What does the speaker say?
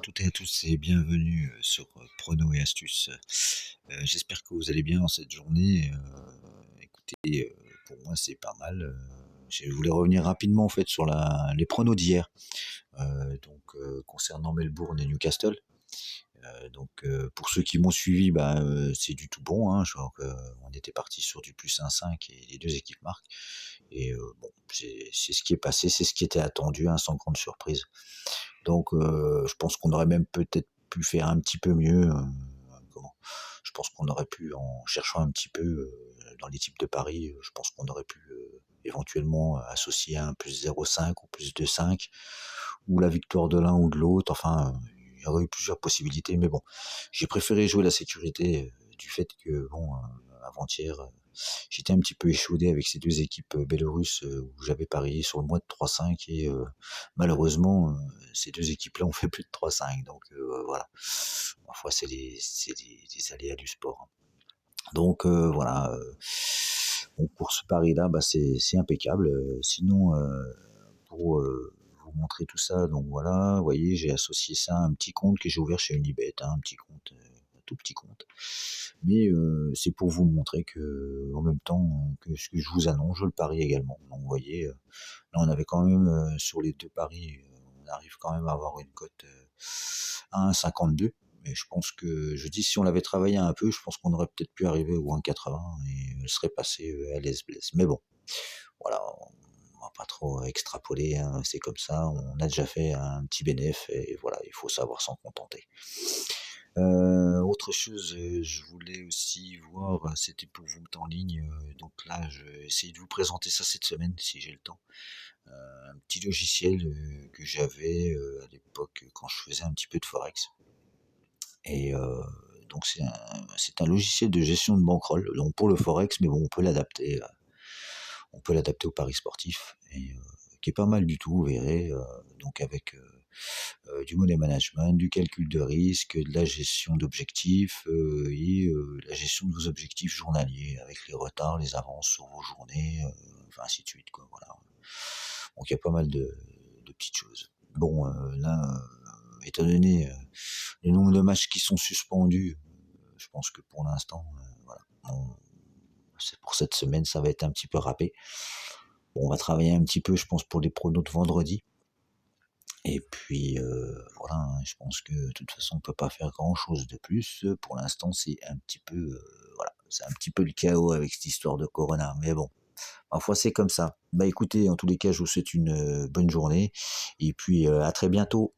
toutes et à tous et bienvenue sur Pronos et Astuces. J'espère que vous allez bien en cette journée. Écoutez, pour moi c'est pas mal. Je voulais revenir rapidement en fait sur les pronos d'hier, concernant Melbourne et Newcastle. Pour ceux qui m'ont suivi, c'est du tout bon, hein. Je crois qu'on était parti sur du plus 1,5 et les deux équipes marquent. Bon, c'est ce qui est passé, c'est ce qui était attendu, hein, sans grande surprise. Je pense qu'on aurait même peut-être pu faire un petit peu mieux. Je pense qu'on aurait pu, en cherchant un petit peu dans les types de paris, je pense qu'on aurait pu éventuellement associer un plus 0,5 ou plus 2,5, ou la victoire de l'un ou de l'autre. Enfin, il y aurait eu plusieurs possibilités, mais bon, j'ai préféré jouer la sécurité du fait que, bon, avant-hier, j'étais un petit peu échaudé avec ces deux équipes biélorusses où j'avais parié sur le moins de 3,5 et malheureusement, ces deux équipes-là ont fait plus de 3,5. Voilà. Parfois, c'est des aléas du sport, hein. Voilà. Bon, pour ce pari-là, c'est impeccable. Sinon, pour vous montrer tout ça, donc voilà, vous voyez, j'ai associé ça à un petit compte que j'ai ouvert chez Unibet, hein, un petit compte, un tout petit compte. Mais c'est pour vous montrer que, en même temps que ce que je vous annonce, je le parie également. Donc vous voyez, là on avait quand même sur les deux paris, on arrive quand même à avoir une cote à 1,52. Mais je pense que, je dis, si on l'avait travaillé un peu, je pense qu'on aurait peut-être pu arriver au 1,80 et elle serait passée à l'aise-blaise. Mais bon, voilà, on va pas trop extrapoler, hein, c'est comme ça, on a déjà fait un petit bénéf et voilà, il faut savoir s'en contenter. Autre chose, je voulais aussi voir, c'était pour vous mettre en ligne, donc là, je vais essayer de vous présenter ça cette semaine si j'ai le temps. Un petit logiciel que j'avais à l'époque quand je faisais un petit peu de forex. Et donc c'est un logiciel de gestion de bankroll, donc pour le forex, mais bon, on peut l'adapter au paris sportif et qui est pas mal du tout, vous verrez, donc avec du money management, du calcul de risque, de la gestion d'objectifs, la gestion de vos objectifs journaliers avec les retards, les avances sur vos journées, enfin ainsi de suite, quoi, voilà. Donc il y a pas mal de petites choses. Bon, là, étant donné le nombre de matchs qui sont suspendus, je pense que pour l'instant, voilà, c'est pour cette semaine, ça va être un petit peu râpé. Bon, on va travailler un petit peu, je pense, pour les pronos de vendredi. Et puis voilà, hein, je pense que de toute façon on peut pas faire grand chose de plus. Pour l'instant, c'est un petit peu voilà, c'est un petit peu le chaos avec cette histoire de Corona. Mais bon, parfois c'est comme ça. Bah écoutez, en tous les cas, je vous souhaite une bonne journée et puis à très bientôt.